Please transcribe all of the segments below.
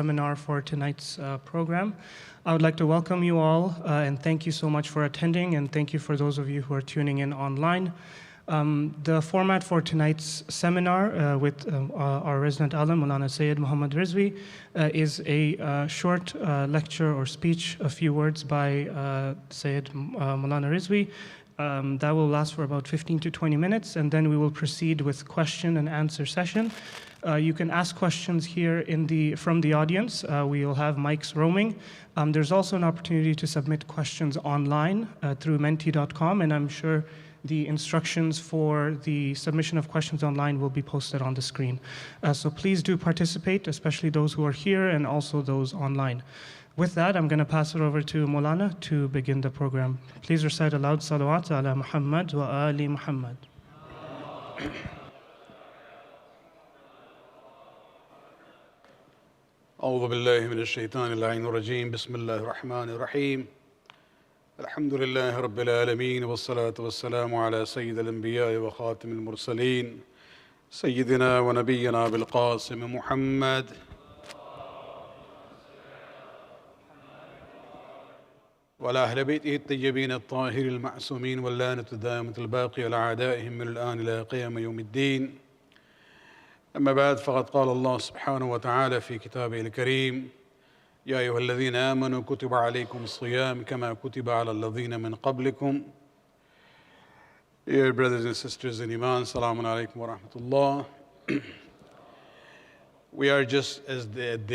seminar for tonight's program. I would like to welcome you all and thank you so much for attending, and thank you for those of you who are tuning in online. The format for tonight's seminar with our resident alim, Maulana Syed Muhammad Rizvi, is a short lecture or speech, a few words by Syed Maulana Rizvi. That will last for about 15 to 20 minutes, and then we will proceed with question and answer session. You can ask questions here from the audience. We will have mics roaming. There's also an opportunity to submit questions online through menti.com, and I'm sure the instructions for the submission of questions online will be posted on the screen. So please do participate, especially those who are here and also those online. With that, I'm going to pass it over to Maulana to begin the program. Please recite aloud salawat ala Muhammad wa ali Muhammad. أعوذ بالله من الشيطان اللعين الرجيم بسم الله الرحمن الرحيم الحمد لله رب العالمين والصلاة والسلام على سيد الأنبياء وخاتم المرسلين سيدنا ونبينا بالقاسم محمد وعلى أهل بيته الطيبين الطاهرين المعصومين واللعنة الدائمة الباقية على أعدائهم من الآن إلى قيام يوم الدين. أما بعد، فقد قال الله سبحانه وتعالى في كتابه الكريم: يا أيها الذين آمنوا كتب عليكم الصيام كما كتب على الذين من قبلكم. Dear brothers and sisters in Iman, Assalamu alaikum wa rahmatullah. We are just at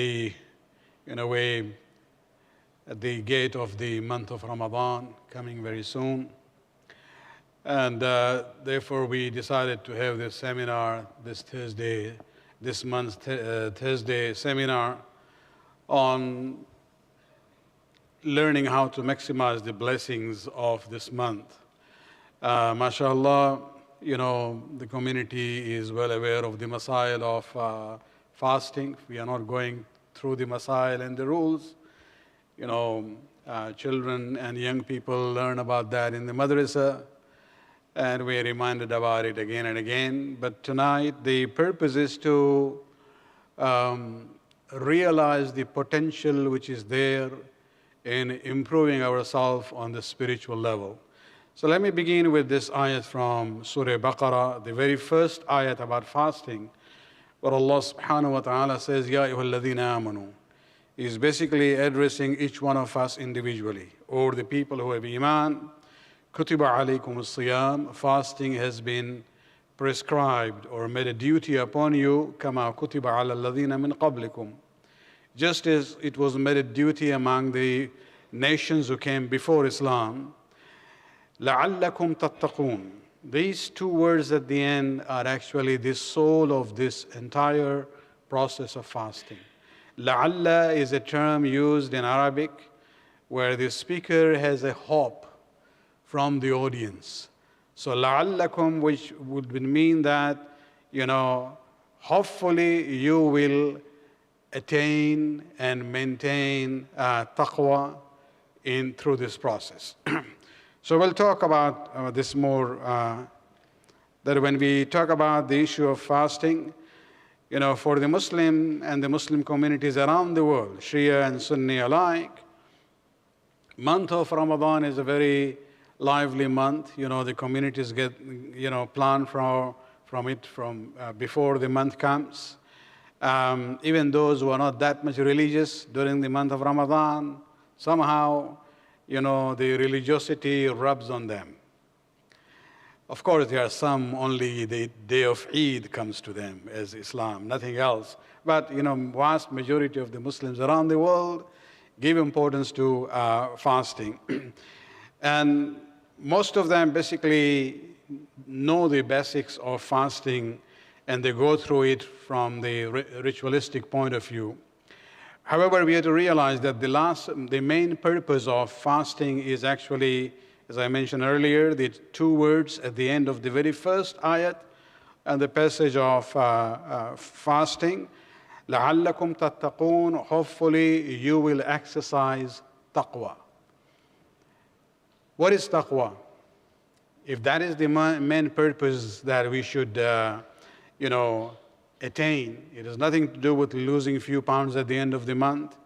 the gate of the month of Ramadan, coming very soon. And therefore we decided to have this seminar this month's Thursday seminar on learning how to maximize the blessings of this month. MashaAllah, the community is well aware of the masail of fasting. We are not going through the masail and the rules. Children and young people learn about that in the madrasa, and we are reminded about it again and again. But tonight, the purpose is to realize the potential which is there in improving ourselves on the spiritual level. So let me begin with this ayat from Surah Baqarah, the very first ayat about fasting, where Allah subhanahu wa ta'ala says, Ya ayyuhalladhina amanu. He is basically addressing each one of us individually, or the people who have iman. Kutiba alaykum as-siyam, fasting has been prescribed or made a duty upon you, kama kutiba ala alladhina min qablikum. Just as it was made a duty among the nations who came before Islam. لَعَلَّكُمْ تَتَّقُونَ. These two words at the end are actually the soul of this entire process of fasting. لَعَلَّ is a term used in Arabic where the speaker has a hope from the audience. So لَعَلَّكُمْ, which would mean that, hopefully you will attain and maintain taqwa through this process. So we'll talk about this more, that when we talk about the issue of fasting, for the Muslim and the Muslim communities around the world, Shia and Sunni alike, month of Ramadan is a very lively month. The communities get, plan from it before the month comes. Even those who are not that much religious during the month of Ramadan, somehow, the religiosity rubs on them. Of course, there are some only the day of Eid comes to them as Islam, nothing else. But, vast majority of the Muslims around the world give importance to fasting. And most of them basically know the basics of fasting, and they go through it from the ritualistic point of view. However, we have to realize that the main purpose of fasting is actually, as I mentioned earlier, the two words at the end of the very first ayat and the passage of fasting. لَعَلَّكُمْ تَتَّقُونَ. Hopefully you will exercise taqwa. What is taqwa? If that is the main purpose that we should, attain. It has nothing to do with losing a few pounds at the end of the month.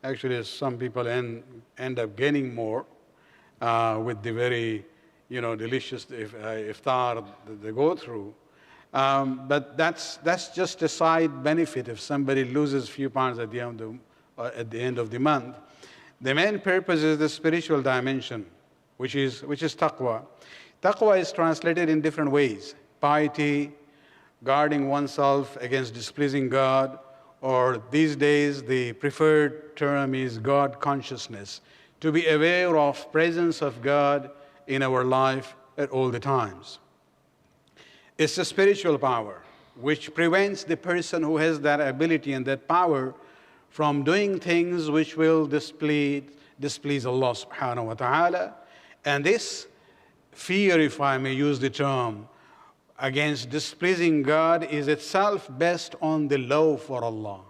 Actually, some people end up gaining more with the very, delicious iftar that they go through. But that's just a side benefit if somebody loses a few pounds at the end of the month. The main purpose is the spiritual dimension, which is taqwa. Taqwa is translated in different ways: piety, guarding oneself against displeasing God, or these days the preferred term is God consciousness, to be aware of presence of God in our life at all the times. It's a spiritual power which prevents the person who has that ability and that power from doing things which will displease Allah subhanahu wa ta'ala. And this fear, if I may use the term, against displeasing God is itself based on the love for Allah.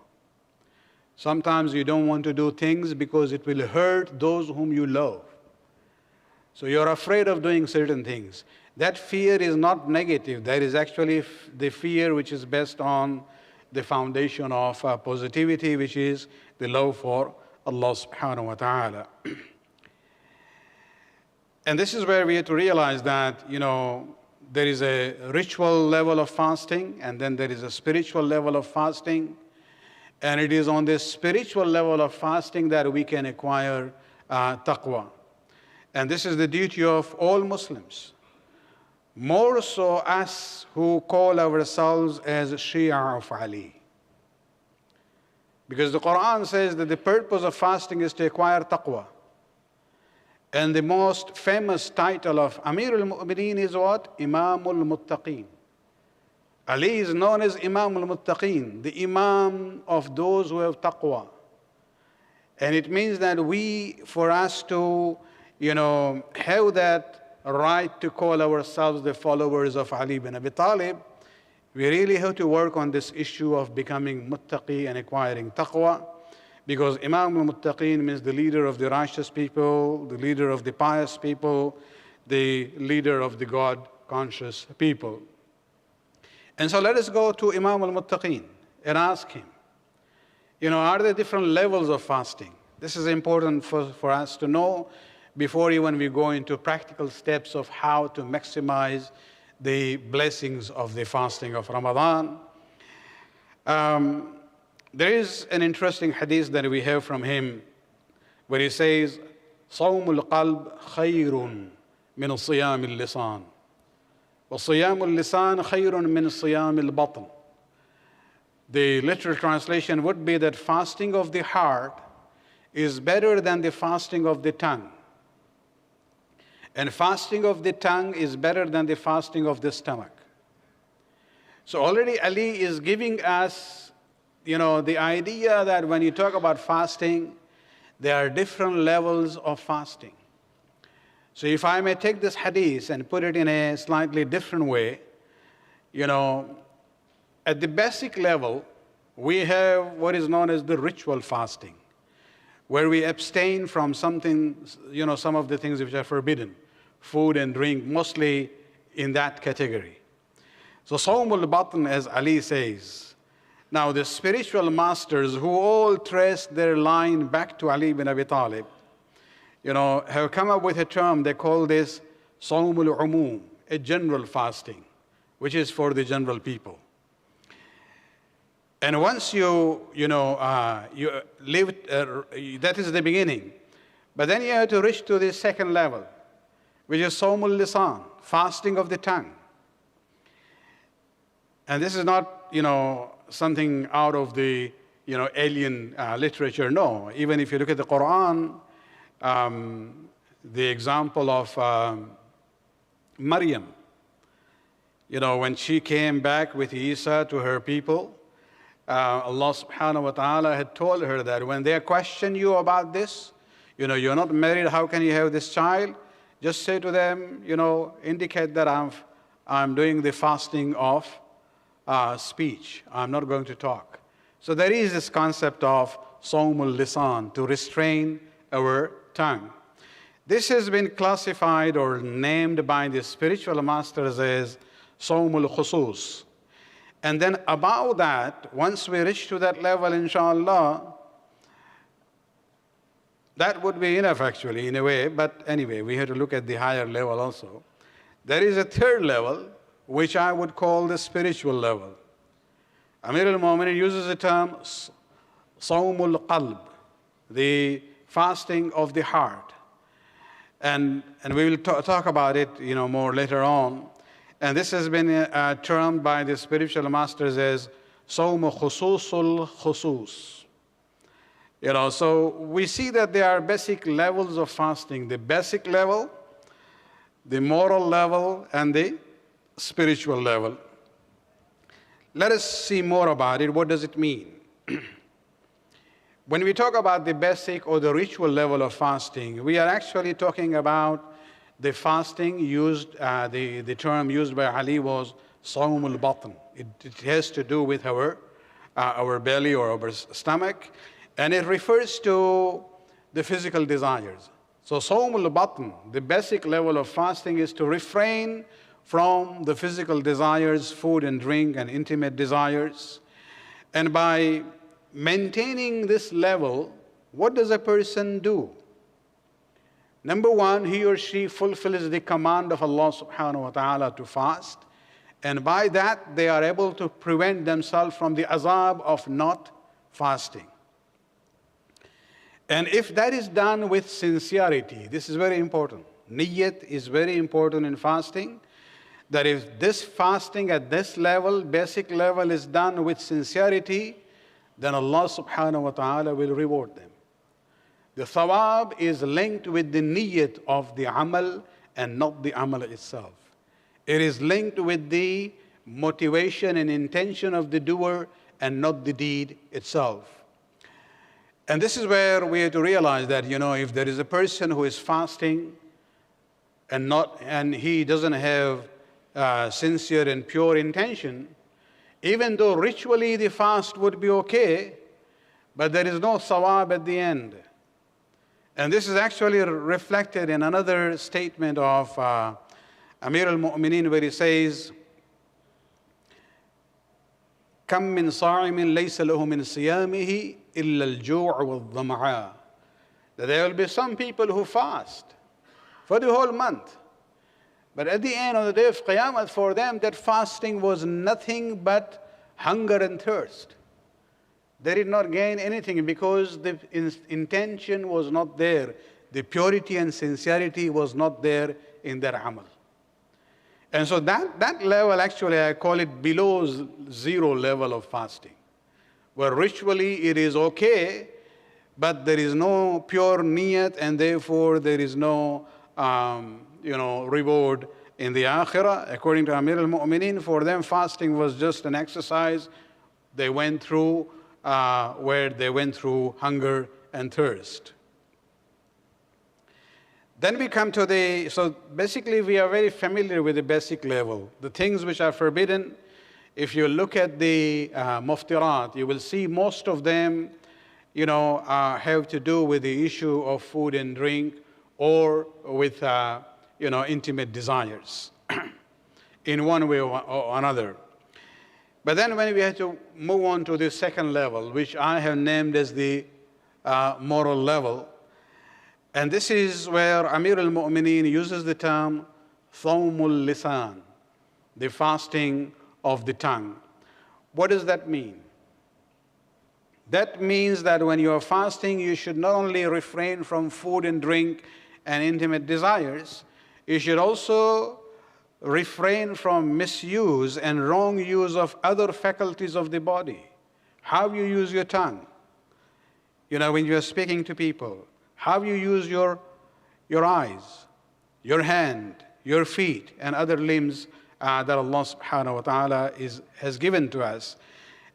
Sometimes you don't want to do things because it will hurt those whom you love. So you're afraid of doing certain things. That fear is not negative. That is actually the fear which is based on the foundation of positivity, which is the love for Allah subhanahu wa ta'ala. And this is where we have to realize that, there is a ritual level of fasting, and then there is a spiritual level of fasting. And it is on this spiritual level of fasting that we can acquire taqwa. And this is the duty of all Muslims. More so us who call ourselves as Shia of Ali. Because the Quran says that the purpose of fasting is to acquire taqwa. And the most famous title of Amir al-Mu'mineen is what? Imam al-Muttaqeen. Ali is known as Imam al-Muttaqeen, the Imam of those who have taqwa. And it means that for us to, have that right to call ourselves the followers of Ali bin Abi Talib, we really have to work on this issue of becoming muttaqi and acquiring taqwa. Because Imam al-Muttaqeen means the leader of the righteous people, the leader of the pious people, the leader of the God-conscious people. And so let us go to Imam al-Muttaqeen and ask him, are there different levels of fasting? This is important for us to know before even we go into practical steps of how to maximize the blessings of the fasting of Ramadan. There is an interesting hadith that we have from him where he says, صوم القلب خير من صيام اللسان وصيام اللسان خير من صيام البطن. The literal translation would be that fasting of the heart is better than the fasting of the tongue. And fasting of the tongue is better than the fasting of the stomach. So already Ali is giving us the idea that when you talk about fasting, there are different levels of fasting. So if I may take this hadith and put it in a slightly different way, at the basic level, we have what is known as the ritual fasting, where we abstain from something, some of the things which are forbidden, food and drink, mostly in that category. So Sawm al-Batn, as Ali says. Now, the spiritual masters who all trace their line back to Ali bin Abi Talib, have come up with a term. They call this Sawm al-Umum, a general fasting, which is for the general people. And once you live, that is the beginning. But then you have to reach to the second level, which is Sawm al-Lisan, fasting of the tongue. And this is not, something out of the, alien literature. No, even if you look at the Quran, the example of Maryam, when she came back with Isa to her people, Allah subhanahu wa ta'ala had told her that when they question you about this, you're not married, how can you have this child? Just say to them, indicate that I'm doing the fasting of speech. I'm not going to talk. So there is this concept of Sawm al-Lisan, to restrain our tongue. This has been classified or named by the spiritual masters as Sawm al-Khusus. And then above that, once we reach to that level, inshallah, that would be enough actually in a way, but anyway, we have to look at the higher level also. There is a third level, which I would call the spiritual level. Amir al-Mu'minin uses the term Sawmul Qalb, the fasting of the heart. And we will talk about it, more later on. And this has been termed by the spiritual masters as Sawm Khususul Khusus. So we see that there are basic levels of fasting. The basic level, the moral level, and the spiritual level. Let us see more about it. What does it mean? When we talk about the basic or the ritual level of fasting, we are actually talking about the fasting used, the term used by Ali was Sawm al-Batn. It has to do with our belly or our stomach. And it refers to the physical desires. So Sawm al-Batn, the basic level of fasting, is to refrain from the physical desires, food and drink and intimate desires. And by maintaining this level, what does a person do? Number one, he or she fulfills the command of Allah subhanahu wa ta'ala to fast. And by that, they are able to prevent themselves from the azab of not fasting. And if that is done with sincerity, this is very important. Niyyat is very important in fasting. That if this fasting at this level, basic level, is done with sincerity, then Allah subhanahu wa ta'ala will reward them. The thawab is linked with the niyyat of the amal and not the amal itself. It is linked with the motivation and intention of the doer and not the deed itself. And this is where we have to realize that, if there is a person who is fasting and he doesn't have sincere and pure intention, even though ritually the fast would be okay, but there is no sawab at the end. And this is actually reflected in another statement of Amir al-Mu'minin, where he says, كم من صائم ليس له من صيامه إلا الجوع والظمعاء. That there will be some people who fast for the whole month. But at the end of the day of Qiyamah, for them, that fasting was nothing but hunger and thirst. They did not gain anything because the intention was not there. The purity and sincerity was not there in their amal. And so that level, actually, I call it below zero level of fasting, where ritually it is okay, but there is no pure niyat, and therefore there is no reward in the akhirah. According to Amir al-Mu'minin, for them fasting was just an exercise they went through, where they went through hunger and thirst. Then we come to so basically we are very familiar with the basic level. The things which are forbidden, if you look at the muftirat, you will see most of them, have to do with the issue of food and drink or with, intimate desires in one way or another. But then when we have to move on to the second level, which I have named as the moral level, and this is where Amir al-Mu'minin uses the term Thawmul Lisan, the fasting of the tongue. What does that mean? That means that when you are fasting, you should not only refrain from food and drink and intimate desires, you should also refrain from misuse and wrong use of other faculties of the body. How you use your tongue, when you are speaking to people, how you use your eyes, your hand, your feet, and other limbs that Allah subhanahu wa ta'ala has given to us.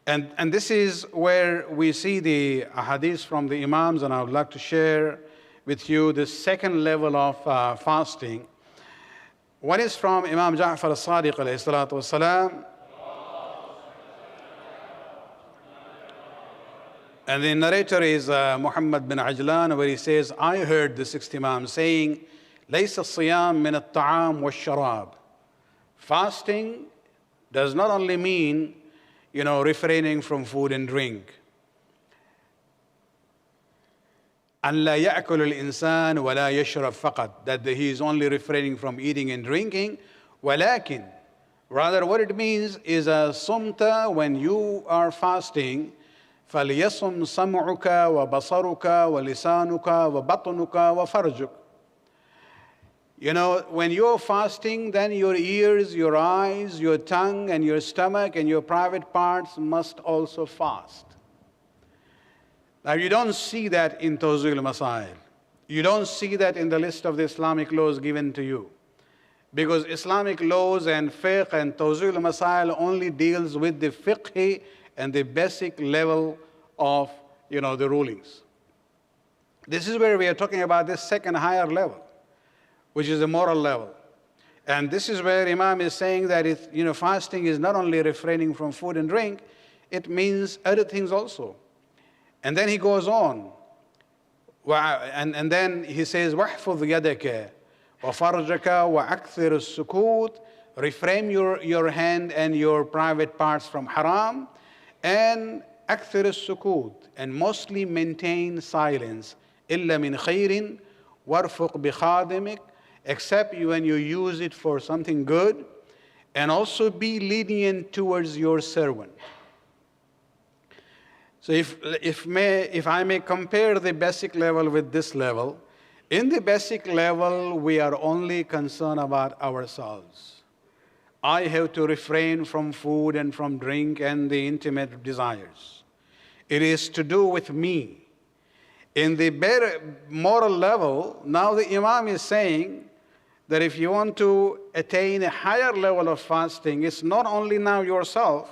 And this is where we see the hadith from the Imams, and I would like to share with you the second level of fasting. One is from Imam Ja'far al-Sadiq alayhi salatu wasalam. And the narrator is Muhammad bin Ajlan, where he says, I heard the sixth Imam saying, لَيْسَ الصِّيَامِ مِنَ الطَّعَامِ وَالشَّرَابِ. Fasting does not only mean refraining from food and drink. أن لا يأكل الإنسان ولا يشرب فقط, that he is only refraining from eating and drinking. ولكن, rather what it means is صمت, when you are fasting, فليصم سمعك وبصرك ولسانك وبطنك وفرجك. When you're fasting, then your ears, your eyes, your tongue, and your stomach, and your private parts must also fast. Now, you don't see that in Tawzil Masail. You don't see that in the list of the Islamic laws given to you. Because Islamic laws and fiqh and Tawzil Masail only deals with the fiqh and the basic level of, the rulings. This is where we are talking about this second higher level, which is the moral level. And this is where Imam is saying that fasting is not only refraining from food and drink, it means other things also. And then he goes on, and then he says, وَاحْفُظْ يَدَكَ وَفَرْجَكَ وَأَكْثِرُ السُّكُوتِ, refrain your hand and your private parts from haram, and أَكْثِرُ السُّكُوتِ, and mostly maintain silence, إِلَّا مِنْ خَيْرٍ وَارْفُقْ بِخَادِمِكَ, except when you use it for something good, and also be lenient towards your servant. So if I may compare the basic level with this level, in the basic level, we are only concerned about ourselves. I have to refrain from food and from drink and the intimate desires. It is to do with me. In the better moral level, now the Imam is saying that if you want to attain a higher level of fasting, it's not only now yourself,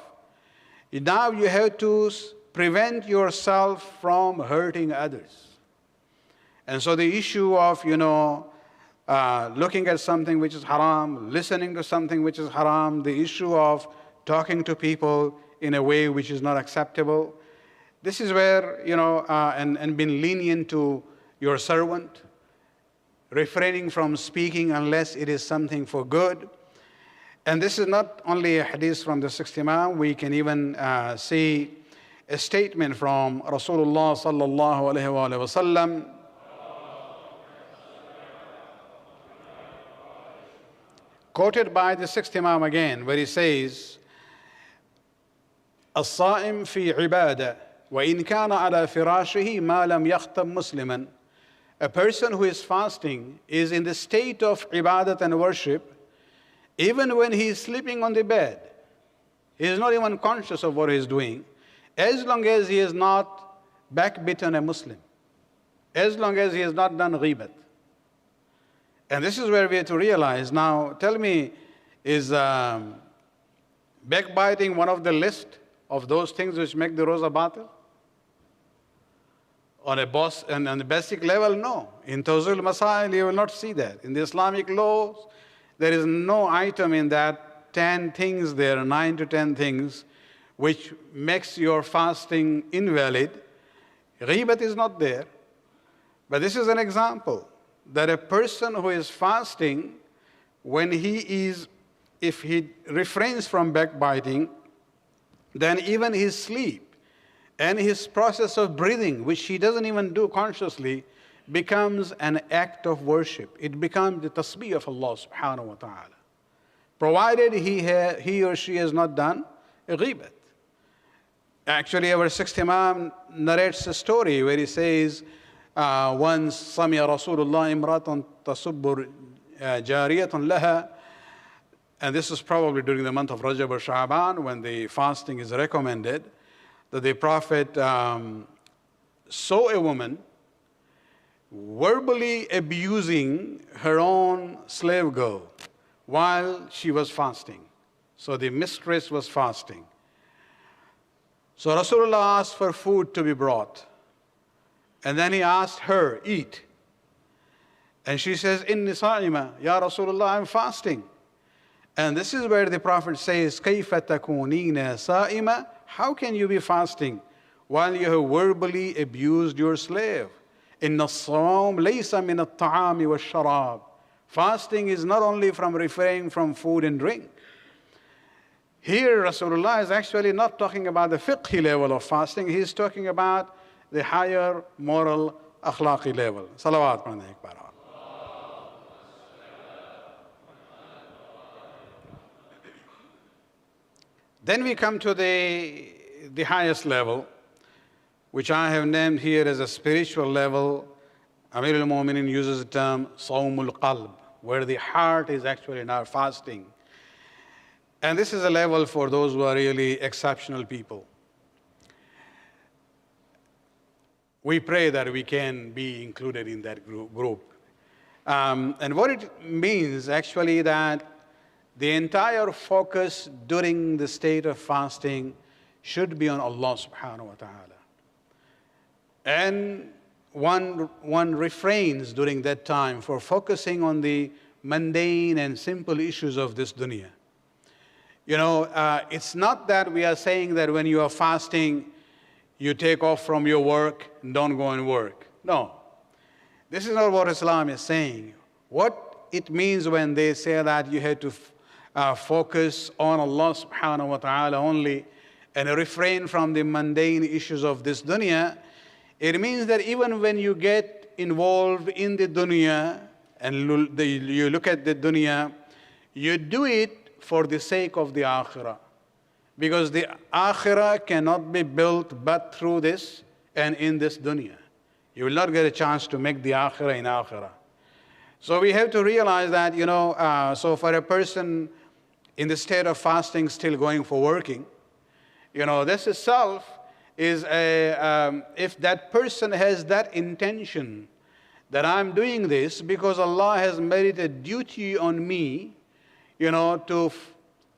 now you have to prevent yourself from hurting others. And so the issue of, looking at something which is haram, listening to something which is haram, the issue of talking to people in a way which is not acceptable, this is where, and being lenient to your servant, refraining from speaking unless it is something for good. And this is not only a hadith from the sixth Imam, we can even see a statement from Rasulullah sallallahu alaihi wasallam. Quoted by the sixth Imam again, where he says, الصائم في عبادة وإن كان على فراشه ما لم يختم مسلما. A person who is fasting is in the state of ibadat and worship even when he is sleeping on the bed. He is not even conscious of what he is doing, as long as he is not backbitten a Muslim, as long as he has not done ghibat. And this is where we have to realize. Now, tell me, is backbiting one of the list of those things which make the roza batil? On a boss and on the basic level, no. In Tawzil Masail, you will not see that. In the Islamic laws, there is no item in that 10 things there, 9 to 10 things, which makes your fasting invalid. Ghibat is not there. But this is an example that a person who is fasting, when if he refrains from backbiting, then even his sleep and his process of breathing, which he doesn't even do consciously, becomes an act of worship. It becomes the tasbih of Allah subhanahu wa ta'ala, provided he or she has not done a ghibat. Actually, our sixth Imam narrates a story where he says, once Samiya Rasulullah imratun tasubbu jariyatun laha, and this is probably during the month of Rajab or Sha'ban, when the fasting is recommended, that the Prophet saw a woman verbally abusing her own slave girl while she was fasting. So the mistress was fasting. So Rasulullah asked for food to be brought. And then he asked her, eat. And she says, Inni sa'ima, Ya Rasulullah, I'm fasting. And this is where the Prophet says, كَيْفَ تَكُونِينَ سَائِمًا, how can you be fasting while you have verbally abused your slave? إِنَّ الصَّوْمَ لَيْسَ مِنَ الطَّعَامِ وَالشَّرَابِ. Fasting is not only from refraining from food and drink. Here, Rasulullah is actually not talking about the fiqhi level of fasting. He's talking about the higher moral, akhlaqi level. Salawat. Then we come to the highest level, which I have named here as a spiritual level. Amir al-Mu'minin uses the term Sawmul Qalb, where the heart is actually now fasting. And this is a level for those who are really exceptional people. We pray that we can be included in that group. And what it means actually that the entire focus during the state of fasting should be on Allah subhanahu wa ta'ala. And one refrains during that time for focusing on the mundane and simple issues of this dunya. You know, it's not that we are saying that when you are fasting, you take off from your work and don't go and work. No. This is not what Islam is saying. What it means when they say that you have to focus on Allah subhanahu wa ta'ala only and refrain from the mundane issues of this dunya, it means that even when you get involved in the dunya and you look at the dunya, you do it for the sake of the akhirah. Because the akhirah cannot be built but through this and in this dunya. You will not get a chance to make the akhirah in akhirah. So we have to realize that, you know, so for a person in the state of fasting still going for working, you know, this itself is if that person has that intention that I'm doing this because Allah has made it a duty on me, you know, to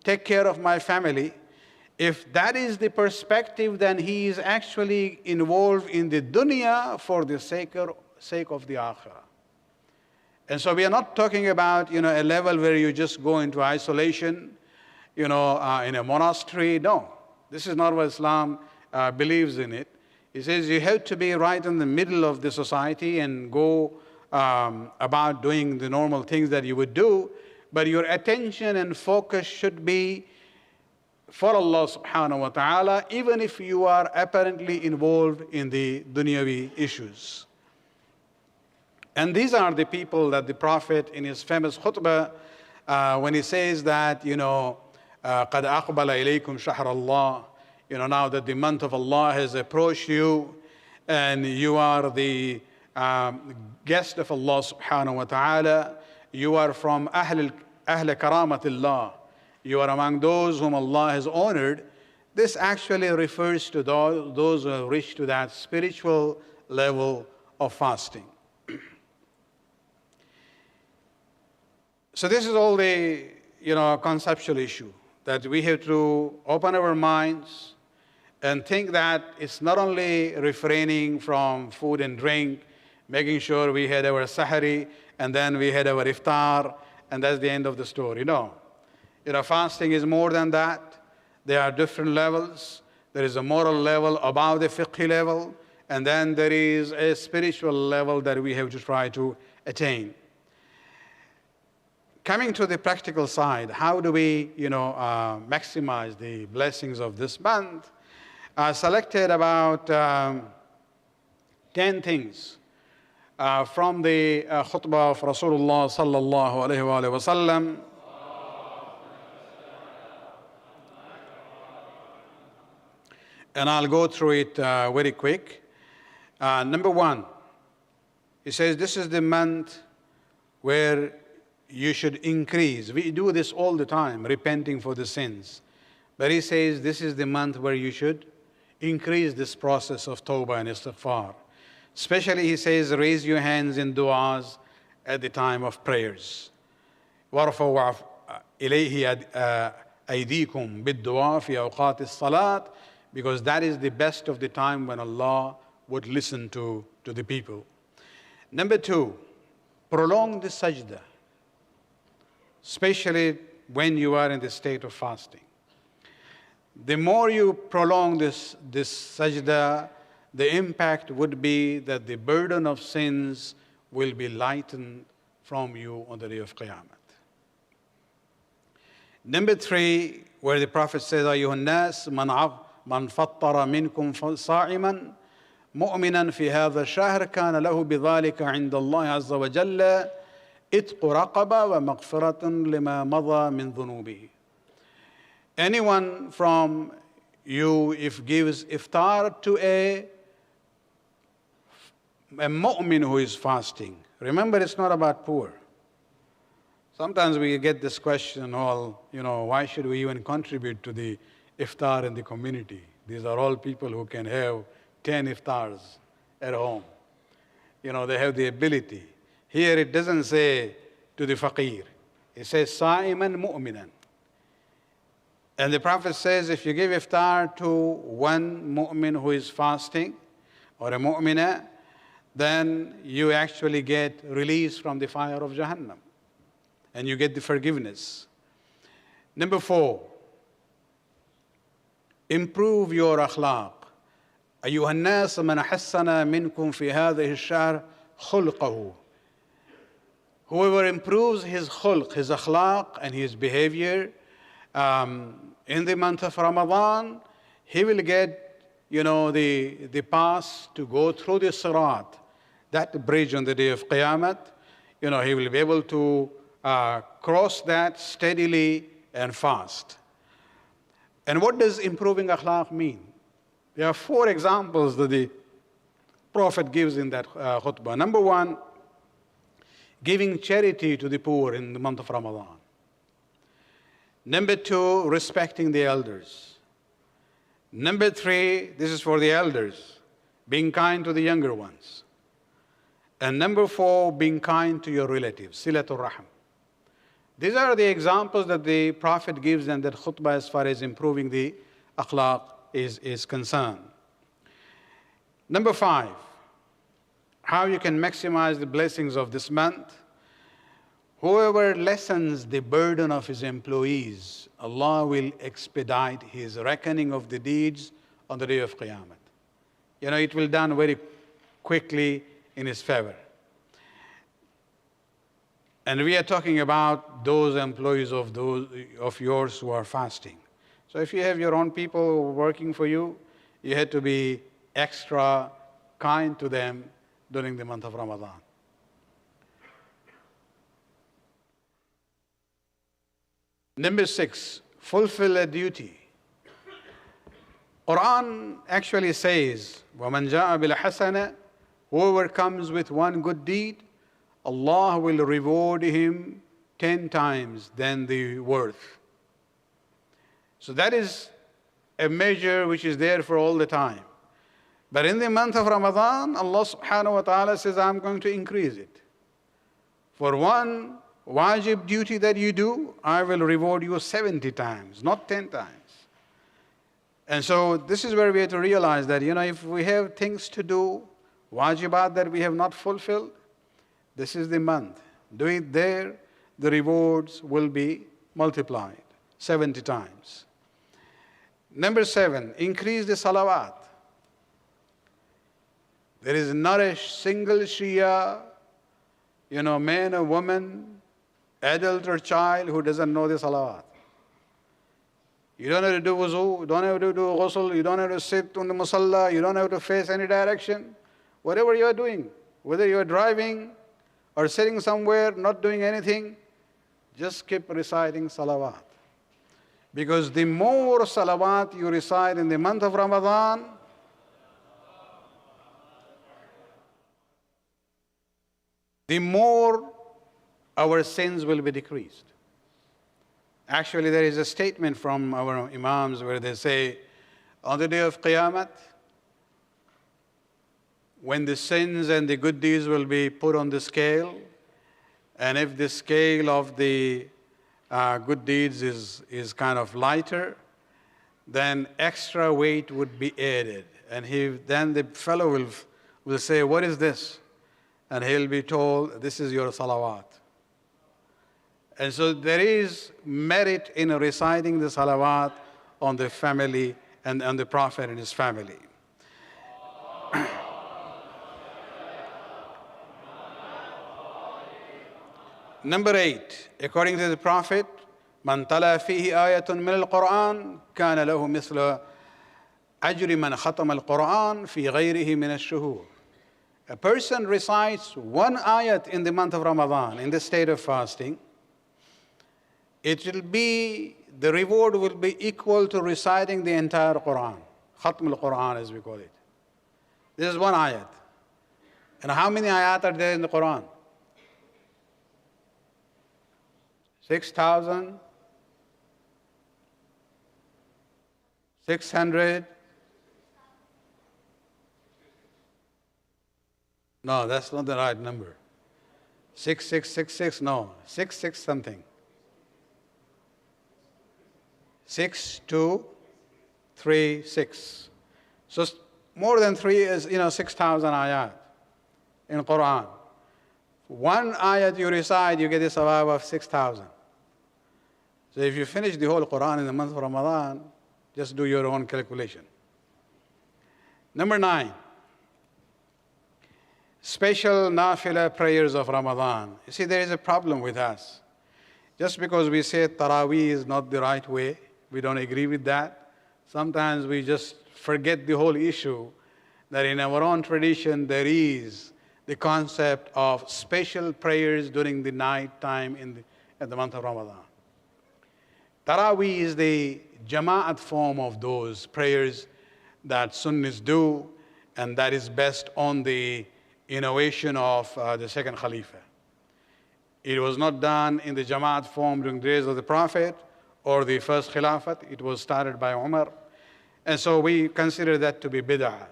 take care of my family. If that is the perspective, then he is actually involved in the dunya for the sake of the akhirah. And so we are not talking about, you know, a level where you just go into isolation, you know, in a monastery. No, this is not what Islam believes in it. It says you have to be right in the middle of the society and go about doing the normal things that you would do, but your attention and focus should be for Allah subhanahu wa ta'ala, even if you are apparently involved in the dunyawi issues. And these are the people that the Prophet in his famous khutbah, when he says that, you know, قَدْ أَقْبَلَ إِلَيْكُمْ شَهْرَ اللَّهِ, you know, now that the month of Allah has approached you and you are the guest of Allah subhanahu wa ta'ala, you are from Ahl Karamatillah, you are among those whom Allah has honored. This actually refers to those who have reached to that spiritual level of fasting. So this is all the, you know, conceptual issue that we have to open our minds and think that it's not only refraining from food and drink, making sure we had our sahari and then we had our iftar and that's the end of the story. No. You know, fasting is more than that. There are different levels. There is a moral level above the fiqh level, and then there is a spiritual level that we have to try to attain. Coming to the practical side, how do we, you know, maximize the blessings of this month? I selected about 10 things from the khutbah of Rasulullah sallallahu alaihi wasallam. And I'll go through it very quick. Number one, he says this is the month where you should increase. We do this all the time, repenting for the sins. But he says this is the month where you should increase this process of tawbah and istighfar. Especially, he says, raise your hands in du'as at the time of prayers. وَارْفَوْا إِلَيْهِ أَيْدِيكُمْ بِالدُّعَاءِ فِي أَوْقَاتِ الصَّلَاةِ, because that is the best of the time when Allah would listen to the people. Number two, prolong the sajda, especially when you are in the state of fasting. The more you prolong this sajda, the impact would be that the burden of sins will be lightened from you on the day of Qiyamah. Number three, where the Prophet says, أيها الناس من فطر منكم صائما مؤمنا في هذا الشهر كان له بذلك عند الله عز وجل اتق رقبة ومغفرة لما مضى من ذنوبه. Anyone from you, if gives iftar to a mu'min who is fasting, remember it's not about poor. Sometimes we get this question, why should we even contribute to the iftar in the community? These are all people who can have 10 iftars at home. They have the ability. Here it doesn't say to the faqir. It says sa'iman mu'minan. And the Prophet says if you give iftar to one mu'min who is fasting or a mu'mina, then you actually get release from the fire of Jahannam. And you get the forgiveness. Number 4, improve your akhlaq. أيها الناس من حسن منكم في هذه الشهر خلقه. Whoever improves his khulq, his akhlaq and his behavior in the month of Ramadan, he will get, the pass to go through the Sirat, that bridge on the day of Qiyamah. He will be able to cross that steadily and fast. And what does improving akhlaq mean? There are 4 examples that the Prophet gives in that khutbah. Number 1, giving charity to the poor in the month of Ramadan. Number 2, respecting the elders. Number 3, this is for the elders, being kind to the younger ones. And number 4, being kind to your relatives, silatul rahim. These are the examples that the Prophet gives in that khutbah as far as improving the akhlaq is concerned. Number 5, how you can maximize the blessings of this month. Whoever lessens the burden of his employees, Allah will expedite his reckoning of the deeds on the day of Qiyamah. It will be done very quickly in his favor. And we are talking about those employees of yours who are fasting. So if you have your own people working for you, you have to be extra kind to them during the month of Ramadan. Number 6, fulfill a duty. Quran actually says, وَمَنْ جَاءَ بِالْحَسَنَةِ, whoever comes with one good deed, Allah will reward him 10 times than the worth. So that is a measure which is there for all the time. But in the month of Ramadan, Allah subhanahu wa ta'ala says, I'm going to increase it. For one wajib duty that you do, I will reward you 70 times, not 10 times. And so this is where we have to realize that, if we have things to do, wajibat that we have not fulfilled, this is the month. Do it there, the rewards will be multiplied 70 times. Number 7, increase the salawat. There is not a single Shia, man or woman, adult or child who doesn't know the salawat. You don't have to do wuzu, you don't have to do ghusl, you don't have to sit on the musalla, you don't have to face any direction. Whatever you are doing, whether you are driving or sitting somewhere, not doing anything, just keep reciting salawat. Because the more salawat you recite in the month of Ramadan, the more our sins will be decreased. Actually, there is a statement from our Imams where they say, on the day of Qiyamah, when the sins and the good deeds will be put on the scale, and if the scale of the good deeds is kind of lighter, then extra weight would be added. And then the fellow will say, what is this? And he'll be told, this is your salawat. And so there is merit in reciting the salawat on the family and on the Prophet and his family. Number 8, according to the Prophet, من تلا فيه آية من القرآن كان له مثل أجر من ختم القرآن في غيره من الشهور. A person recites one ayat in the month of Ramadan, in the state of fasting, the reward will be equal to reciting the entire Quran. Khatm al-Quran, as we call it. This is one ayat. And how many ayat are there in the Quran? 6,600. No, that's not the right number. 6666, no, 66 something. 6236. So more than 3 is 6,000 ayat in Quran. One ayat you recite, you get a sawab of 6,000. So if you finish the whole Quran in the month of Ramadan, just do your own calculation. Number 9. Special nafila prayers of Ramadan. You see, there is a problem with us. Just because we say Taraweeh is not the right way, we don't agree with that. Sometimes we just forget the whole issue that in our own tradition there is the concept of special prayers during the night time in the month of Ramadan. Taraweeh is the Jama'at form of those prayers that Sunnis do, and that is based on the innovation of the second Khalifa. It was not done in the Jama'at form during the days of the Prophet or the first Khilafat. It was started by Umar. And so we consider that to be bid'ah,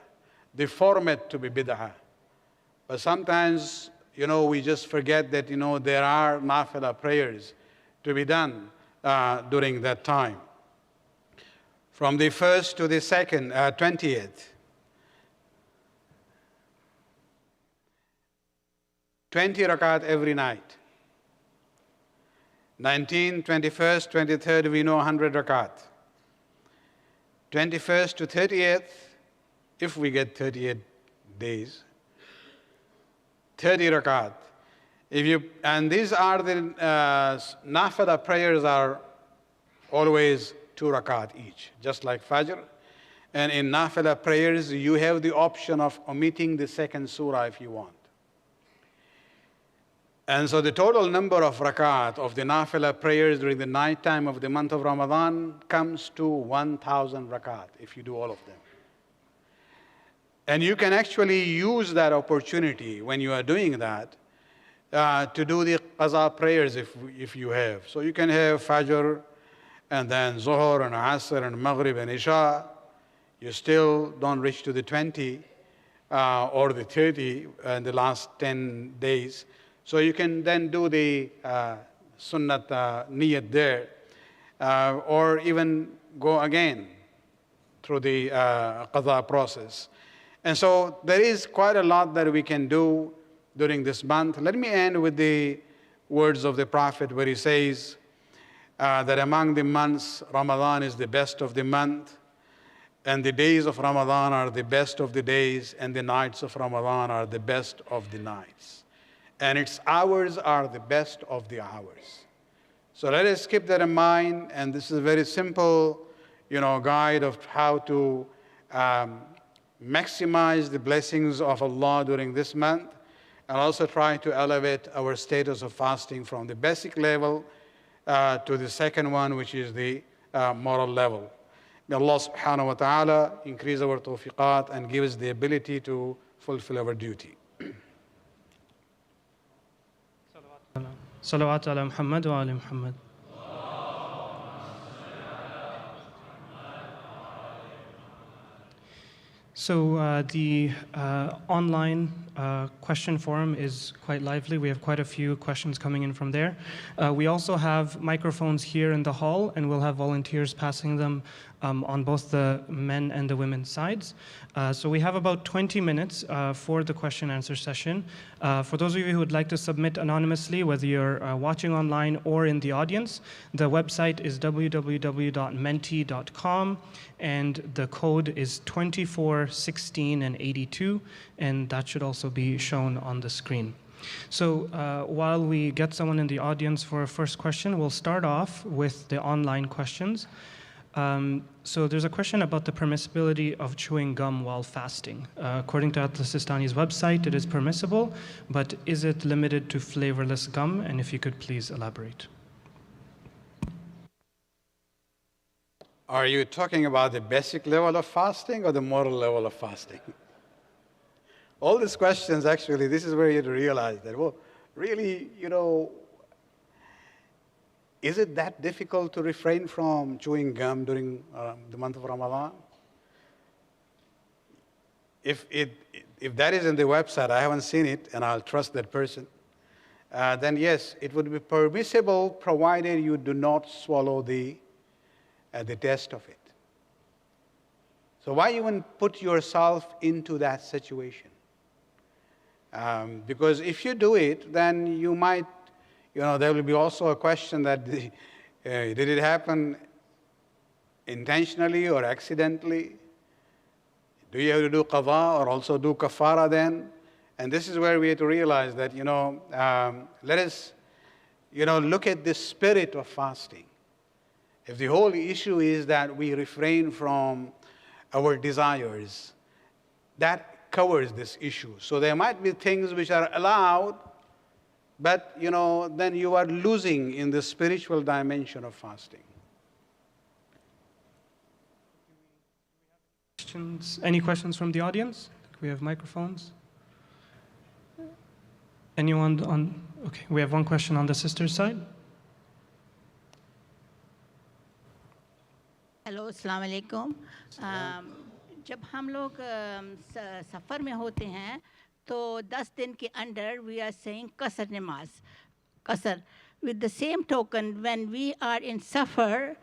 the format to be bid'ah. But sometimes, we just forget that, there are nafila prayers to be done during that time. From the 1st to the 2nd, 20th. 20 rakat every night. 19, 21st, 23rd, we know 100 rakat. 21st to 30th, if we get 38 days, 30 rakat. And these are the nafila prayers are always 2 rakat each, just like Fajr. And in nafila prayers, you have the option of omitting the second surah if you want. And so the total number of rakat of the nafila prayers during the night time of the month of Ramadan comes to 1,000 rakat if you do all of them. And you can actually use that opportunity when you are doing that to do the qaza prayers if you have. So you can have Fajr and then Zuhr and Asr and Maghrib and Isha. You still don't reach to the 20 or the 30 in the last 10 days. So you can then do the sunnat niyat there, or even go again through the qadha process. And so there is quite a lot that we can do during this month. Let me end with the words of the Prophet where he says that among the months, Ramadan is the best of the month, and the days of Ramadan are the best of the days, and the nights of Ramadan are the best of the nights. And its hours are the best of the hours. So let us keep that in mind, and this is a very simple, guide of how to maximize the blessings of Allah during this month, and also try to elevate our status of fasting from the basic level to the second one, which is the moral level. May Allah subhanahu wa ta'ala increase our tawfiqat and give us the ability to fulfill our duty. Salawat ala Muhammad wa ali Muhammad. So the online question forum is quite lively. We have quite a few questions coming in from there. We also have microphones here in the hall, and we'll have volunteers passing them on both the men and the women's sides. So we have about 20 minutes for the question and answer session. For those of you who would like to submit anonymously, whether you're watching online or in the audience, the website is www.menti.com, and the code is 24, 16, and 82, and that should also be shown on the screen. So while we get someone in the audience for a first question, we'll start off with the online questions. So there's a question about the permissibility of chewing gum while fasting. According to Atlas Sistani's website, it is permissible, but is it limited to flavorless gum? And if you could please elaborate. Are you talking about the basic level of fasting or the moral level of fasting? All these questions, actually, this is where you realize that, well, really, is it that difficult to refrain from chewing gum during the month of Ramadan? If that is in the website, I haven't seen it, and I'll trust that person, then yes, it would be permissible provided you do not swallow the taste of it. So why even put yourself into that situation? Because if you do it, then you might, there will be also a question that did it happen intentionally or accidentally? Do you have to do qadha or also do kafara then? And this is where we have to realize that, let us, look at the spirit of fasting. If the whole issue is that we refrain from our desires, that covers this issue. So there might be things which are allowed, but then you are losing in the spiritual dimension of fasting. Any questions from the audience? We have microphones. Anyone on? Okay, we have one question on the sister's side. Hello अस्सलाम वालेकुम। जब हम लोग सफ़र में होते हैं तो 10 दिन के अंदर वी आर सेइंग कसर नमाज कसर with the same token when we are in safar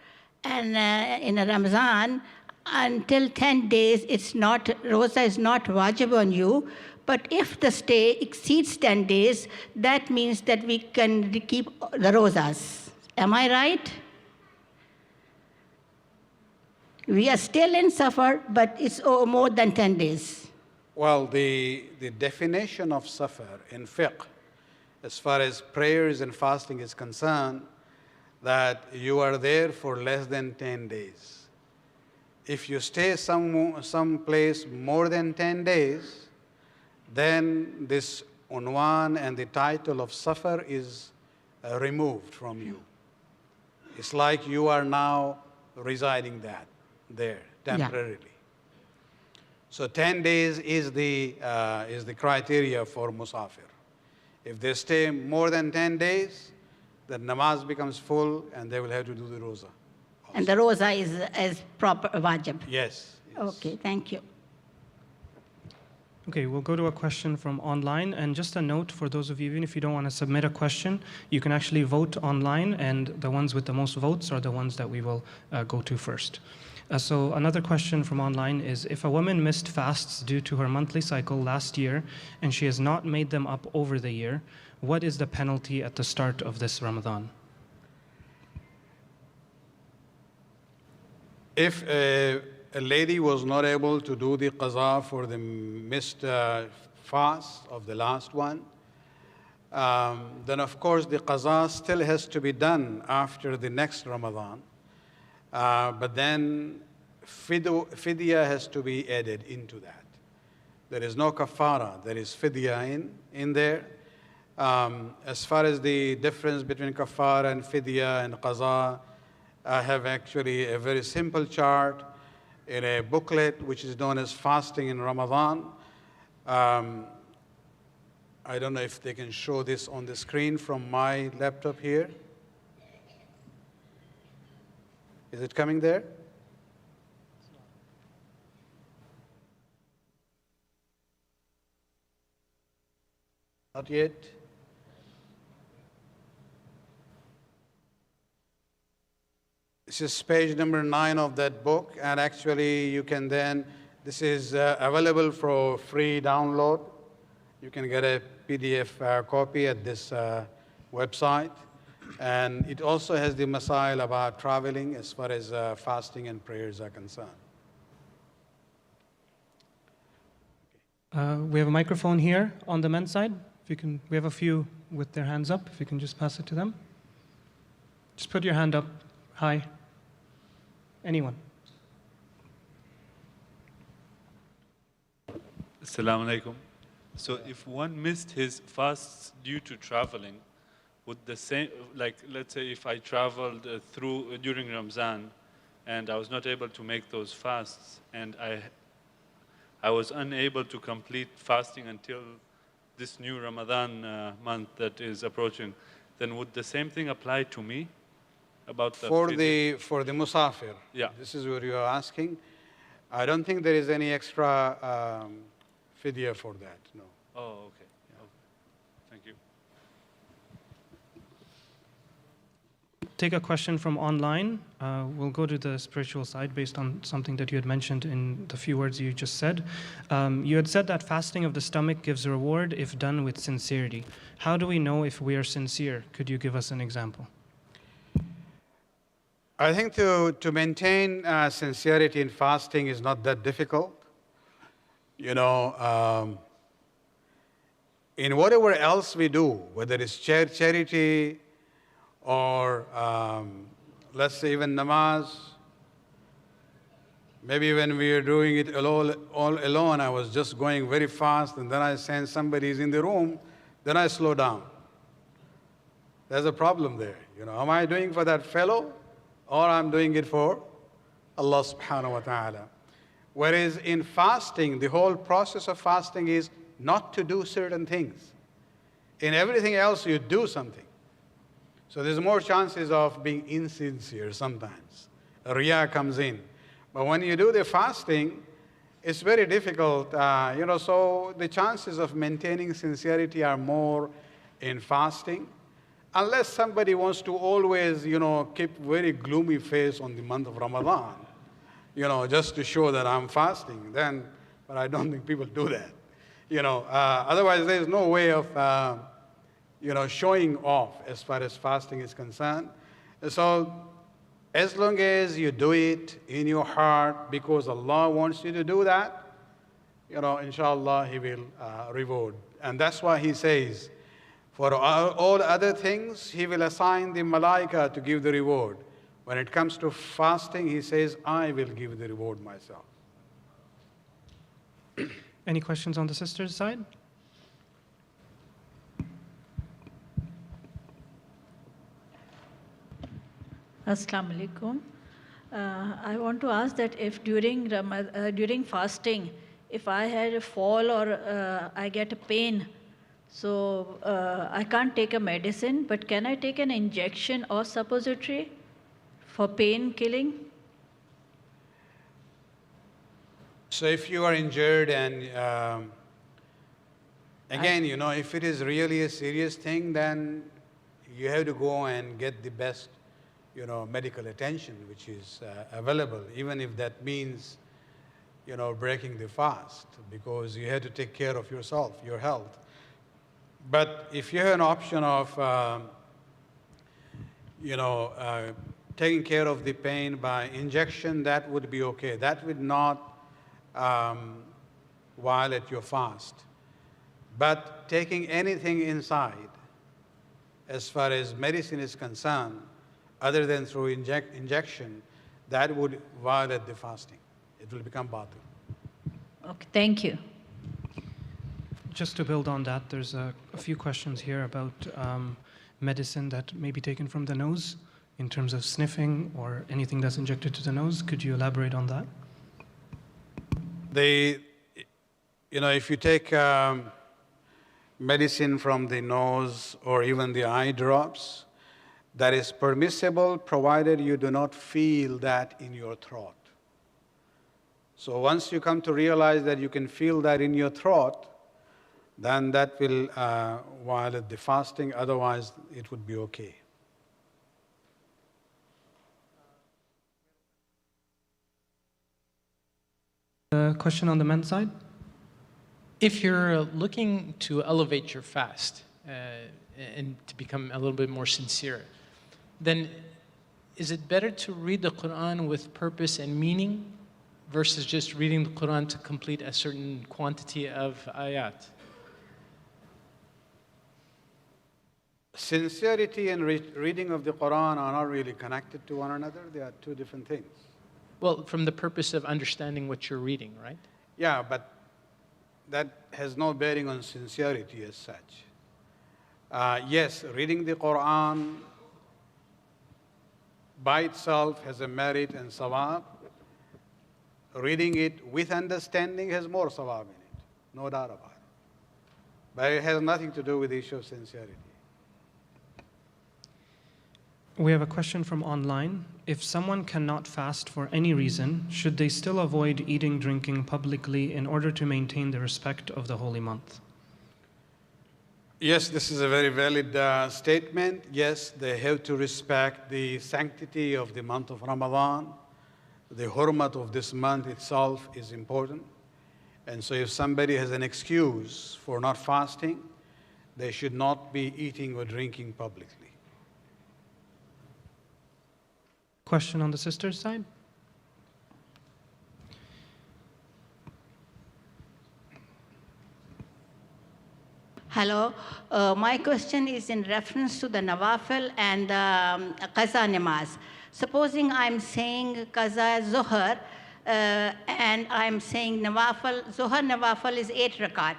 and in a Ramadan until 10 days it's not roza is not wajib on you, but if the stay exceeds 10 days that means that we can keep the rozas. Am I right? We are still in safar, but it's more than 10 days. Well, the definition of safar in fiqh, as far as prayers and fasting is concerned, that you are there for less than 10 days. If you stay some place more than 10 days, then this unwan and the title of safar is removed from you. It's like you are now residing there temporarily. Yeah. So 10 days is the criteria for musafir. If they stay more than 10 days, the namaz becomes full and they will have to do the roza. Also. And the roza is proper wajib? Yes. Okay, thank you. Okay, we'll go to a question from online. And just a note for those of you, even if you don't want to submit a question, you can actually vote online, and the ones with the most votes are the ones that we will go to first. So another question from online is, if a woman missed fasts due to her monthly cycle last year and she has not made them up over the year, what is the penalty at the start of this Ramadan? If a lady was not able to do the qaza for the missed fast of the last one, then of course the qaza still has to be done after the next Ramadan. But then fidya has to be added into that. There is no kafara, there is fidya in there. As far as the difference between kafara and fidya and qaza, I have actually a very simple chart in a booklet which is known as Fasting in Ramadan. I don't know if they can show this on the screen from my laptop here. Is it coming there? Not yet. This is page number 9 of that book, and actually you can then, this is available for free download. You can get a PDF copy at this website. And it also has the masail about traveling as far as fasting and prayers are concerned. We have a microphone here on the men's side. If you can, we have a few with their hands up. If you can just pass it to them. Just put your hand up. Hi. Anyone? Assalamu alaikum. So if one missed his fasts due to traveling, would the same, like let's say if I traveled during Ramadan and I was not able to make those fasts and I was unable to complete fasting until this new Ramadan month that is approaching, then would the same thing apply to me? About the for the musafir, yeah. This is what you are asking. I don't think there is any extra fidya for that, no. Oh, okay. Yeah. Okay. Thank you. Take a question from online. We'll go to the spiritual side based on something that you had mentioned in the few words you just said. You had said that fasting of the stomach gives a reward if done with sincerity. How do we know if we are sincere? Could you give us an example? I think to maintain sincerity in fasting is not that difficult. You know, in whatever else we do, whether it's charity or let's say even namaz, maybe when we are doing it all alone, I was just going very fast and then I sense somebody is in the room, then I slow down. There's a problem there. You know, am I doing for that fellow or I'm doing it for Allah subhanahu wa ta'ala? Whereas in fasting, the whole process of fasting is not to do certain things. In everything else, you do something. So there's more chances of being insincere sometimes. Riya comes in. But when you do the fasting, it's very difficult. You know, so the chances of maintaining sincerity are more in fasting. Unless somebody wants to always, you know, keep very gloomy face on the month of Ramadan, you know, just to show that I'm fasting, then, but I don't think people do that. You know, otherwise there's no way of, you know, showing off as far as fasting is concerned. So as long as you do it in your heart because Allah wants you to do that, you know, inshallah, He will reward. And that's why He says, for all other things, He will assign the malaika to give the reward. When it comes to fasting, He says, I will give the reward myself. Any questions on the sister's side? Assalamu alaikum. I want to ask that if during fasting, if I had a fall or I get a pain, so I can't take a medicine, but can I take an injection or suppository for pain killing? So if you are injured and again, you know, if it is really a serious thing, then you have to go and get the best, you know, medical attention which is available, even if that means, you know, breaking the fast, because you have to take care of yourself, your health. But if you have an option of, you know, taking care of the pain by injection, that would be okay. That would not violate your fast. But taking anything inside, as far as medicine is concerned, other than through injection, that would violate the fasting. It will become batil. Okay, thank you. Just to build on that, there's a few questions here about medicine that may be taken from the nose in terms of sniffing or anything that's injected to the nose. Could you elaborate on that? You know, if you take medicine from the nose or even the eye drops, that is permissible provided you do not feel that in your throat. So once you come to realize that you can feel that in your throat, then that will violate the fasting, otherwise it would be okay. Question on the men's side? If you're looking to elevate your fast and to become a little bit more sincere, then is it better to read the Quran with purpose and meaning versus just reading the Quran to complete a certain quantity of ayat? Sincerity and reading of the Quran are not really connected to one another. They are two different things. Well, from the purpose of understanding what you're reading, right? Yeah, but that has no bearing on sincerity as such. Yes, reading the Quran by itself has a merit and sawab. Reading it with understanding has more sawab in it, no doubt about it. But it has nothing to do with the issue of sincerity. We have a question from online. If someone cannot fast for any reason, should they still avoid eating, drinking publicly in order to maintain the respect of the holy month? Yes, this is a very valid statement. Yes, they have to respect the sanctity of the month of Ramadan. The hurmat of this month itself is important. And so if somebody has an excuse for not fasting, they should not be eating or drinking publicly. Question on the sister's side? Hello, my question is in reference to the Nawafil and the Qaza Namaz. Supposing I'm saying Qaza Zuhr and I'm saying Nawafil, Zuhr Nawafil is 8 rakat.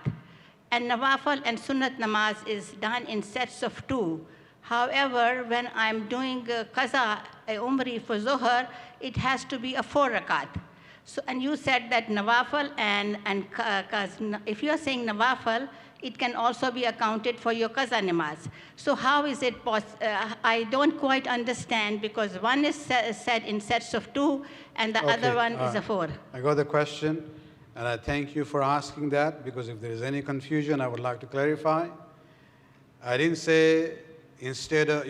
And Nawafil and Sunnat Namaz is done in sets of 2. However, when I'm doing Qaza Umri for Zuhr, it has to be a 4 rakat. So, and you said that Nawafil and if you are saying Nawafil, it can also be accounted for your Qaza Namaz. So how is it possible? I don't quite understand because one is said in sets of 2 and the other one is a 4. I got the question and I thank you for asking that because if there is any confusion, I would like to clarify. I didn't say instead of,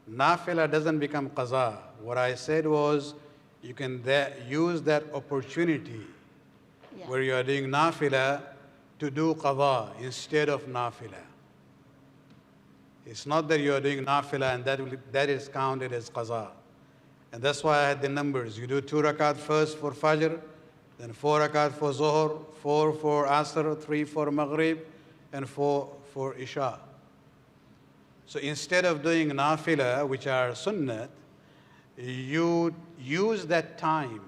nafila doesn't become qaza. What I said was you can use that opportunity where you are doing nafila to do qada instead of nafila. It's not that you are doing nafila and that is counted as qaza. And that's why I had the numbers. You do 2 rakat first for fajr, then 4 rakat for zuhr, 4 for asr, 3 for maghrib, and 4 for isha. So instead of doing nafila, which are sunnat, you use that time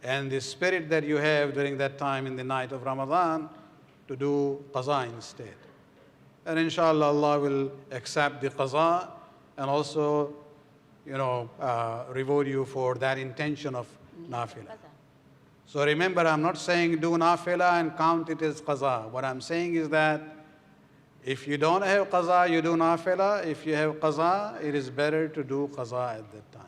and the spirit that you have during that time in the night of Ramadan to do qaza instead. And inshallah, Allah will accept the qaza and also, reward you for that intention of nafila. So remember, I'm not saying do nafila and count it as qaza. What I'm saying is that if you don't have qaza, you do nafila. If you have qaza, it is better to do qaza at that time.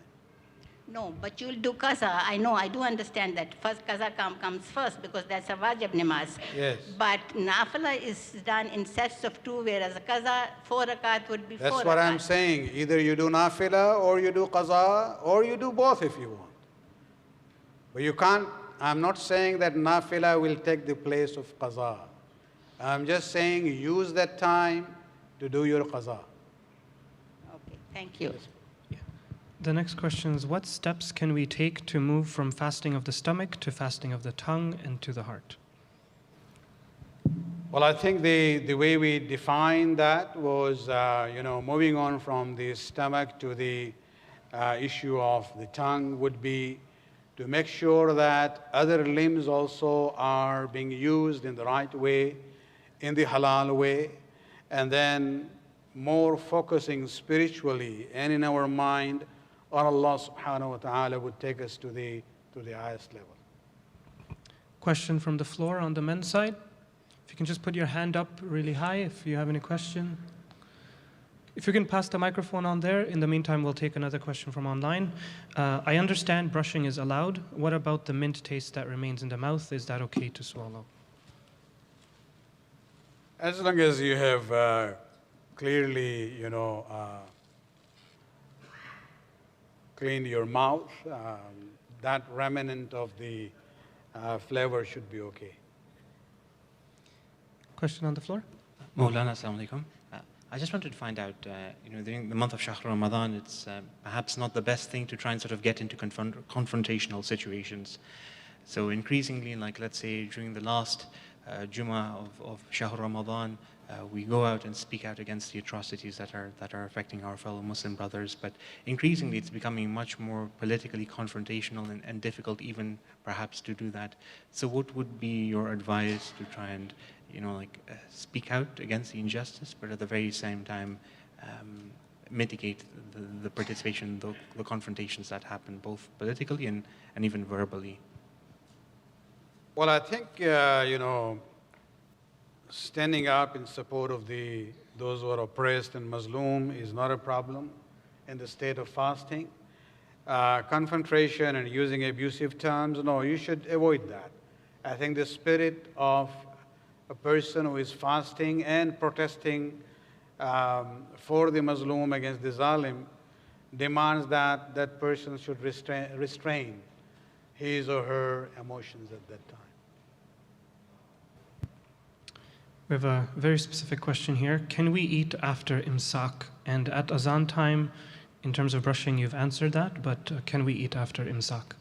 No, but you'll do qaza. I know, I do understand that. First qaza comes first because that's a wajib namaz. Yes. But nafila is done in sets of 2, whereas qaza 4 rakat would be 4 rakat. That's what I'm saying. Either you do nafila or you do qaza or you do both if you want. But you can't, I'm not saying that nafila will take the place of qaza. I'm just saying use that time to do your qaza. Okay, thank you. The next question is, what steps can we take to move from fasting of the stomach to fasting of the tongue and to the heart? Well, I think the way we defined that was, moving on from the stomach to the issue of the tongue would be to make sure that other limbs also are being used in the right way, in the halal way, and then more focusing spiritually and in our mind on Allah subhanahu wa ta'ala would take us to the highest level. Question from the floor on the men's side. If you can just put your hand up really high if you have any question. If you can pass the microphone on there, in the meantime we'll take another question from online. I understand brushing is allowed. What about the mint taste that remains in the mouth? Is that okay to swallow? As long as you have clearly, cleaned your mouth, that remnant of the flavor should be okay. Question on the floor? Maulana, assalamu alaikum. I just wanted to find out, during the month of Shahr Ramadan, it's perhaps not the best thing to try and sort of get into confrontational situations. So increasingly, like let's say during the last Jummah of Shahr Ramadan, we go out and speak out against the atrocities that are affecting our fellow Muslim brothers. But increasingly, it's becoming much more politically confrontational and difficult, even perhaps, to do that. So, what would be your advice to try and, speak out against the injustice, but at the very same time, mitigate the participation, the confrontations that happen, both politically and even verbally? Well, I think standing up in support of those who are oppressed and Muslim is not a problem in the state of fasting. Confrontation and using abusive terms, no, you should avoid that. I think the spirit of a person who is fasting and protesting for the Muslim against the Zalim demands that that person should restrain his or her emotions at that time. We have a very specific question here. Can we eat after imsak? And at azan time, in terms of brushing, you've answered that, but can we eat after imsak?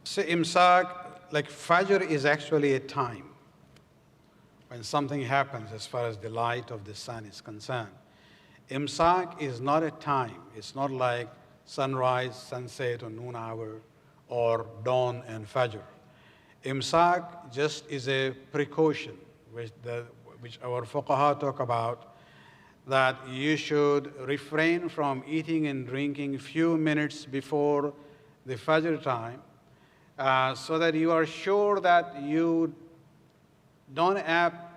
So imsak, like Fajr, is actually a time when something happens as far as the light of the sun is concerned. Imsak is not a time. It's not like sunrise, sunset, or noon hour, or dawn and Fajr. Imsak just is a precaution, which our fuqaha talk about, that you should refrain from eating and drinking few minutes before the Fajr time, so that you are sure that you don't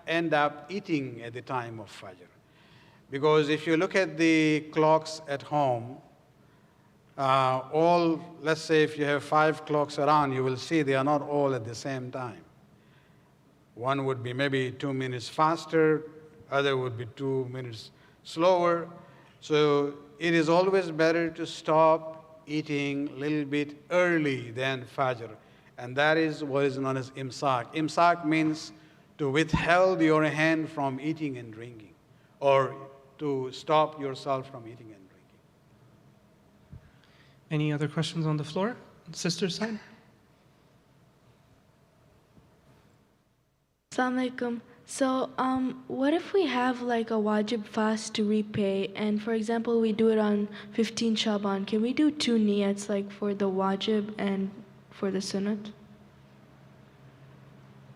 end up eating at the time of Fajr. Because if you look at the clocks at home, let's say if you have 5 clocks around, you will see they are not all at the same time. One would be maybe 2 minutes faster, other would be 2 minutes slower. So it is always better to stop eating a little bit early than Fajr. And that is what is known as imsak. Imsak means to withhold your hand from eating and drinking, or to stop yourself from eating and drinking. Any other questions on the floor? Sister's side? Assalamu alaikum. So, what if we have like a wajib fast to repay, and for example, we do it on 15 Shaban? Can we do 2 niyats, like for the wajib and for the sunnat?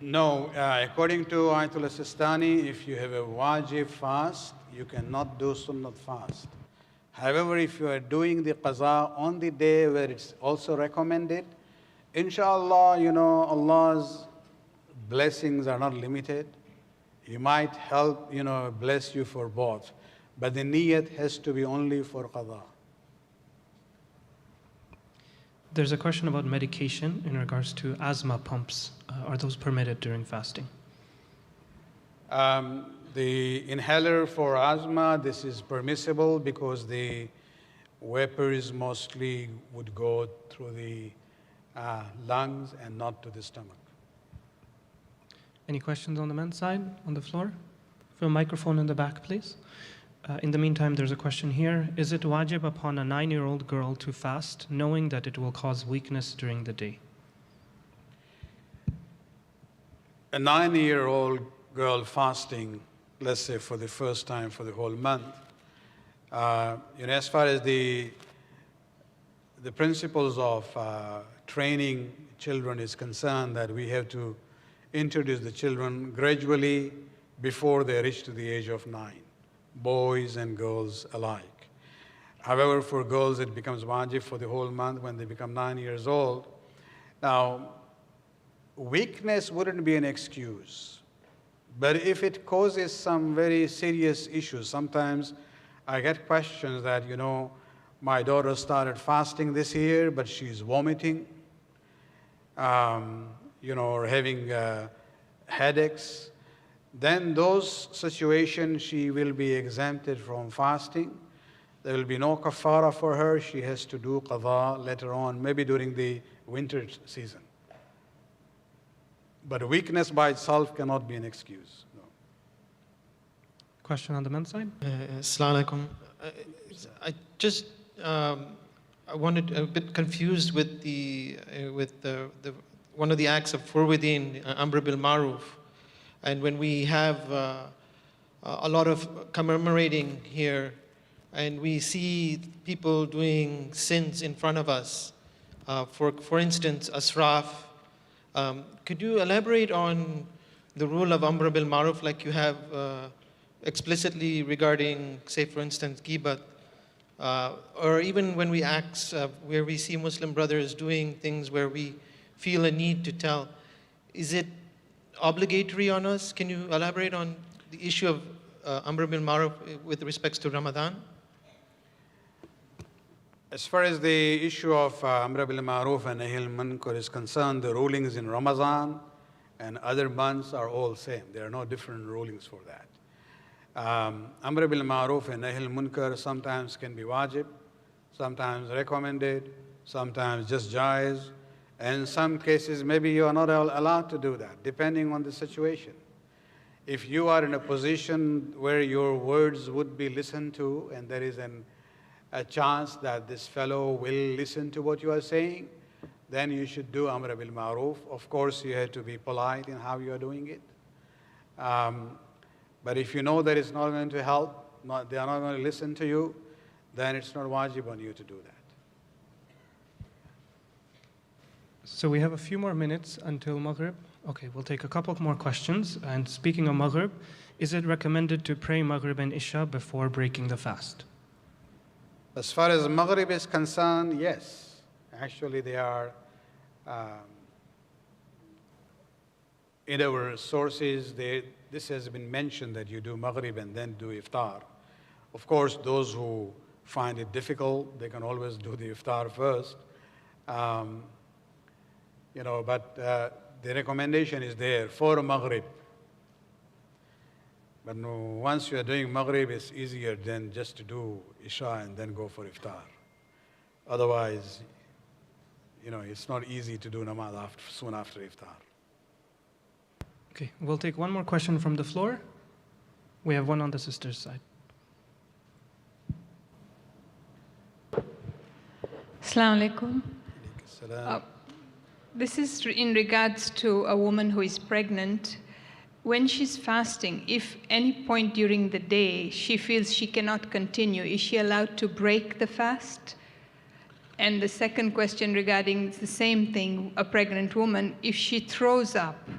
No, according to Ayatul Sistani, if you have a wajib fast, you cannot do sunnat fast. However, if you are doing the qaza on the day where it's also recommended, inshallah, Allah's blessings are not limited. He might help, bless you for both. But the niyat has to be only for qaza. There's a question about medication in regards to asthma pumps. Are those permitted during fasting? The inhaler for asthma, this is permissible because the vapors mostly would go through the lungs and not to the stomach. Any questions on the men's side, on the floor? For a microphone in the back, please. In the meantime, there's a question here. Is it wajib upon a 9-year-old girl to fast, knowing that it will cause weakness during the day? A 9-year-old girl fasting, let's say for the first time for the whole month, as far as the principles of training children is concerned, that we have to introduce the children gradually before they reach to the age of 9, boys and girls alike. However, for girls it becomes wajib for the whole month when they become 9 years old. Now, weakness wouldn't be an excuse, but if it causes some very serious issues, sometimes I get questions that, my daughter started fasting this year, but she's vomiting, or having headaches. Then those situations, she will be exempted from fasting. There will be no kafara for her. She has to do qadha later on, maybe during the winter season. But weakness by itself cannot be an excuse. No. Question on the men's side? Assalamu alaikum. I just I wanted a bit confused with the one of the acts of forwarding Amr bil Maruf, and when we have a lot of commemorating here, and we see people doing sins in front of us. For instance, Asraf. Could you elaborate on the rule of Amr bil Maruf, like you have explicitly regarding, say, for instance, Ghibat, or even when we act, where we see Muslim brothers doing things where we feel a need to tell, is it obligatory on us? Can you elaborate on the issue of Amr bil Maruf with respects to Ramadan? As far as the issue of Amr bil Ma'ruf and Nahy al-Munkar is concerned, the rulings in Ramadan and other months are all same. There are no different rulings for that. Amr bil Ma'ruf and Nahy al-Munkar sometimes can be wajib, sometimes recommended, sometimes just jaiz, and in some cases maybe you are not allowed to do that, depending on the situation. If you are in a position where your words would be listened to and there is a chance that this fellow will listen to what you are saying, then you should do Amr bil Ma'ruf. Of course, you have to be polite in how you are doing it. But if you know that it's not going to help, they are not going to listen to you, then it's not wajib on you to do that. So we have a few more minutes until Maghrib. Okay, we'll take a couple more questions. And speaking of Maghrib, is it recommended to pray Maghrib and Isha before breaking the fast? As far as Maghrib is concerned, yes. Actually, they are, in our sources, this has been mentioned that you do Maghrib and then do Iftar. Of course, those who find it difficult, they can always do the Iftar first. But the recommendation is there for Maghrib. But no, once you are doing Maghrib, it's easier than just to do Isha and then go for Iftar. Otherwise, it's not easy to do namaz soon after Iftar. Okay, we'll take one more question from the floor. We have one on the sister's side. Assalamu alaikum. This is in regards to a woman who is pregnant. When she's fasting, if any point during the day she feels she cannot continue, is she allowed to break the fast? And the second question regarding the same thing, a pregnant woman, if she throws up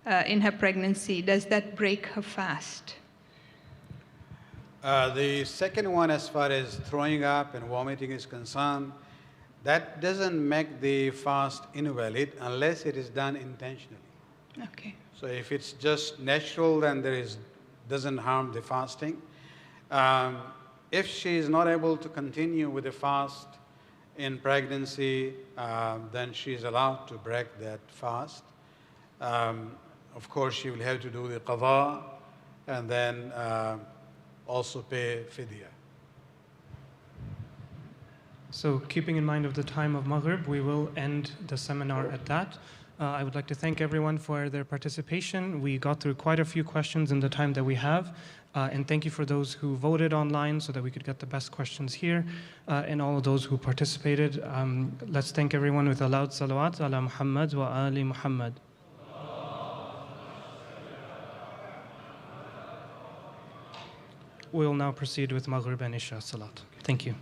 in her pregnancy, does that break her fast? The second one, as far as throwing up and vomiting is concerned, that doesn't make the fast invalid unless it is done intentionally. Okay. So if it's just natural, then doesn't harm the fasting. If she is not able to continue with the fast in pregnancy, then she is allowed to break that fast. Of course, she will have to do the qada and then also pay fidya. So keeping in mind of the time of Maghrib, we will end the seminar at that. I would like to thank everyone for their participation. We got through quite a few questions in the time that we have. And thank you for those who voted online so that we could get the best questions here, and all of those who participated. Let's thank everyone with a loud salawat ala Muhammad wa ali Muhammad. We will now proceed with Maghrib and Isha Salat. Thank you.